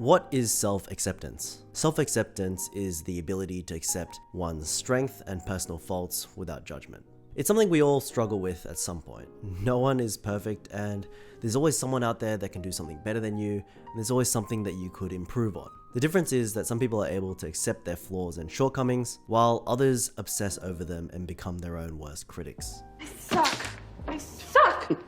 What is self-acceptance? Self-acceptance is the ability to accept one's strength and personal faults without judgment. It's something we all struggle with at some point. No one is perfect, and there's always someone out there that can do something better than you, and there's always something that you could improve on. The difference is that some people are able to accept their flaws and shortcomings, while others obsess over them and become their own worst critics. I suck!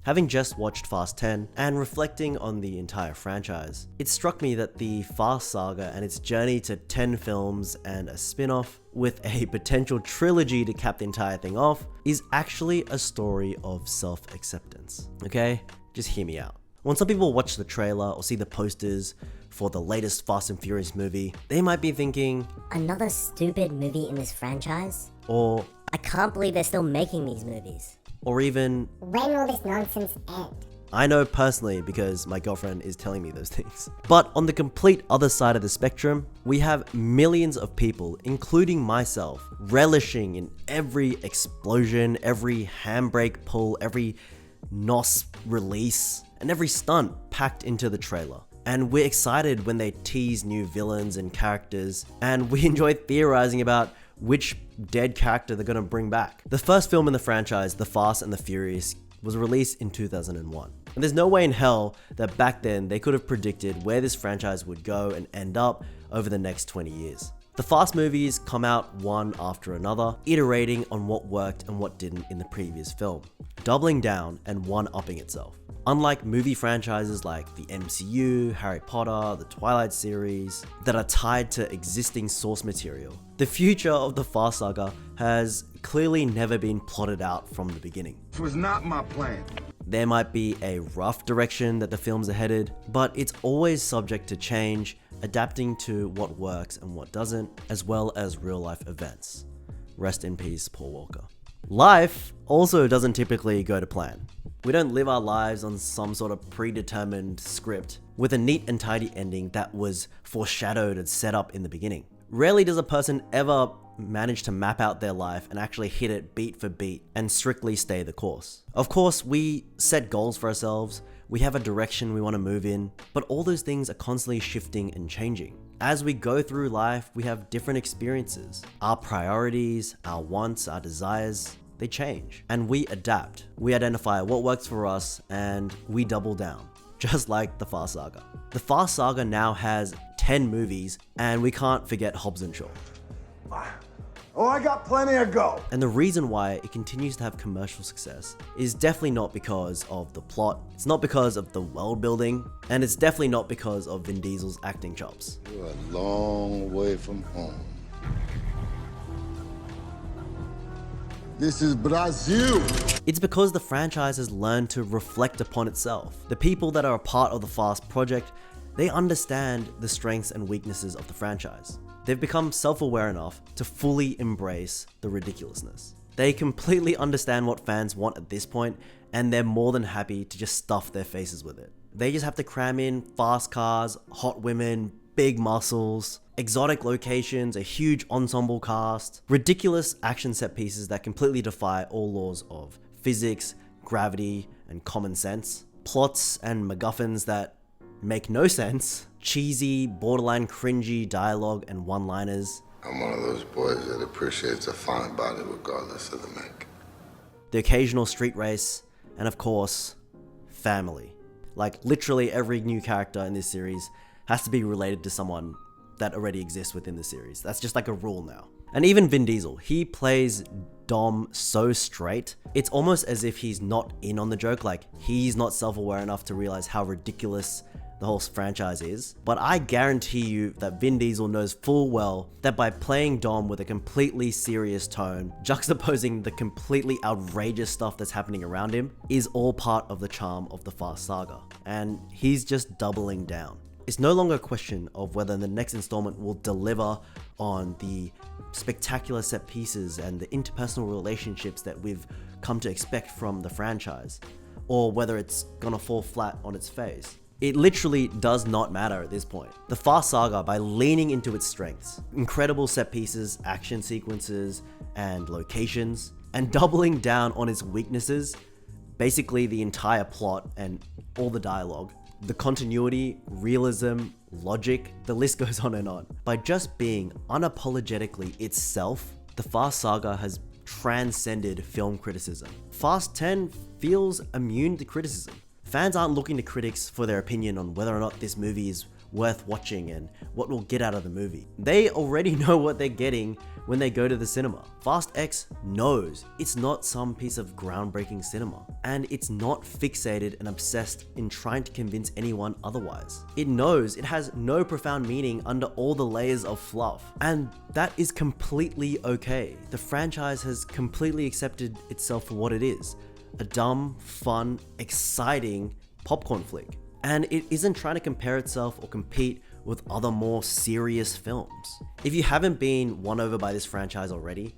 Having just watched Fast 10 and reflecting on the entire franchise, it struck me that the Fast saga and its journey to 10 films and a spin-off with a potential trilogy to cap the entire thing off is actually a story of self-acceptance. Okay? Just hear me out. When some people watch the trailer or see the posters for the latest Fast and Furious movie, they might be thinking, another stupid movie in this franchise? or I can't believe they're still making these movies. or even, When will this nonsense end? I know personally because my girlfriend is telling me those things. But on the complete other side of the spectrum, we have millions of people, including myself, relishing in every explosion, every handbrake pull, every NOS release, and every stunt packed into the trailer. And we're excited when they tease new villains and characters, and we enjoy theorizing about which dead character they're gonna bring back. The first film in the franchise, The Fast and the Furious, was released in 2001. And there's no way in hell that back then they could have predicted where this franchise would go and end up over the next 20 years. The Fast movies come out one after another, iterating on what worked and what didn't in the previous film, doubling down and one-upping itself. Unlike movie franchises like the MCU, Harry Potter, the Twilight series, that are tied to existing source material, the future of the Fast saga has clearly never been plotted out from the beginning. This was not my plan. There might be a rough direction that the films are headed, but it's always subject to change, adapting to what works and what doesn't, as well as real life events. Rest in peace, Paul Walker. Life also doesn't typically go to plan. We don't live our lives on some sort of predetermined script with a neat and tidy ending that was foreshadowed and set up in the beginning. Rarely does a person ever manage to map out their life and actually hit it beat for beat and strictly stay the course. Of course, we set goals for ourselves, we have a direction we want to move in, but all those things are constantly shifting and changing. As we go through life, we have different experiences. Our priorities, our wants, our desires, they change and we adapt. We identify what works for us and we double down, just like the Fast saga. The Fast saga now has 10 movies and we can't forget Hobbs and Shaw. Oh, I got plenty of go. And the reason why it continues to have commercial success is definitely not because of the plot, it's not because of the world building, and it's definitely not because of Vin Diesel's acting chops. You're a long way from home. This is Brazil. It's because the franchise has learned to reflect upon itself. The people that are a part of the Fast project, they understand the strengths and weaknesses of the franchise. They've become self-aware enough to fully embrace the ridiculousness. They completely understand what fans want at this point, and they're more than happy to just stuff their faces with it. They just have to cram in fast cars, hot women, big muscles, exotic locations, a huge ensemble cast, ridiculous action set pieces that completely defy all laws of physics, gravity, and common sense, plots and MacGuffins that make no sense, cheesy, borderline cringy dialogue and one-liners. I'm one of those boys that appreciates a fine body regardless of the make. The occasional street race, and of course, family. Like literally every new character in this series has to be related to someone that already exists within the series. That's just like a rule now. And even Vin Diesel, he plays Dom so straight, it's almost as if he's not in on the joke, like he's not self-aware enough to realize how ridiculous the whole franchise is. But I guarantee you that Vin Diesel knows full well that by playing Dom with a completely serious tone, juxtaposing the completely outrageous stuff that's happening around him, is all part of the charm of the Fast saga. And he's just doubling down. It's no longer a question of whether the next installment will deliver on the spectacular set pieces and the interpersonal relationships that we've come to expect from the franchise, or whether it's gonna fall flat on its face. It literally does not matter at this point. The Fast saga, by leaning into its strengths, incredible set pieces, action sequences, and locations, and doubling down on its weaknesses, basically the entire plot and all the dialogue, the continuity, realism, logic, the list goes on and on. By just being unapologetically itself, the Fast saga has transcended film criticism. Fast 10 feels immune to criticism. Fans aren't looking to critics for their opinion on whether or not this movie is worth watching and what we'll get out of the movie. They already know what they're getting when they go to the cinema. Fast X knows it's not some piece of groundbreaking cinema, and it's not fixated and obsessed in trying to convince anyone otherwise. It knows it has no profound meaning under all the layers of fluff, and that is completely okay. The franchise has completely accepted itself for what it is, a dumb, fun, exciting popcorn flick. And it isn't trying to compare itself or compete with other more serious films. If you haven't been won over by this franchise already,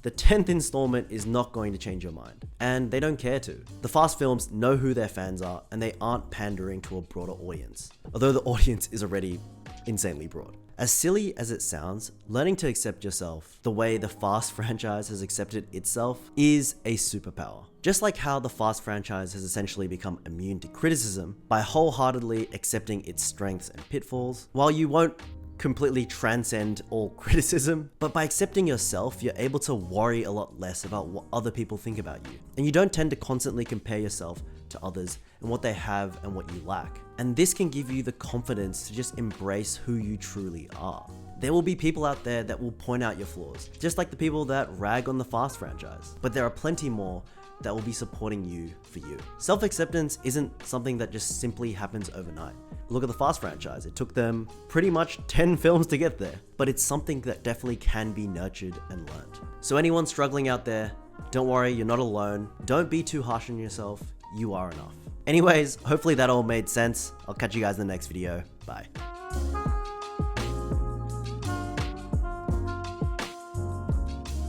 the 10th installment is not going to change your mind, and they don't care to. The Fast films know who their fans are, and they aren't pandering to a broader audience, although the audience is already insanely broad. As silly as it sounds, learning to accept yourself the way the Fast franchise has accepted itself is a superpower. Just like how the Fast franchise has essentially become immune to criticism by wholeheartedly accepting its strengths and pitfalls, while you won't completely transcend all criticism, but by accepting yourself, you're able to worry a lot less about what other people think about you. And you don't tend to constantly compare yourself to others and what they have and what you lack. And this can give you the confidence to just embrace who you truly are. There will be people out there that will point out your flaws, just like the people that rag on the Fast franchise. But there are plenty more that will be supporting you for you. Self-acceptance isn't something that just simply happens overnight. Look at the Fast franchise. It took them pretty much 10 films to get there, but it's something that definitely can be nurtured and learned. So anyone struggling out there, don't worry, you're not alone. Don't be too harsh on yourself. You are enough. Anyways, hopefully that all made sense. I'll catch you guys in the next video. Bye.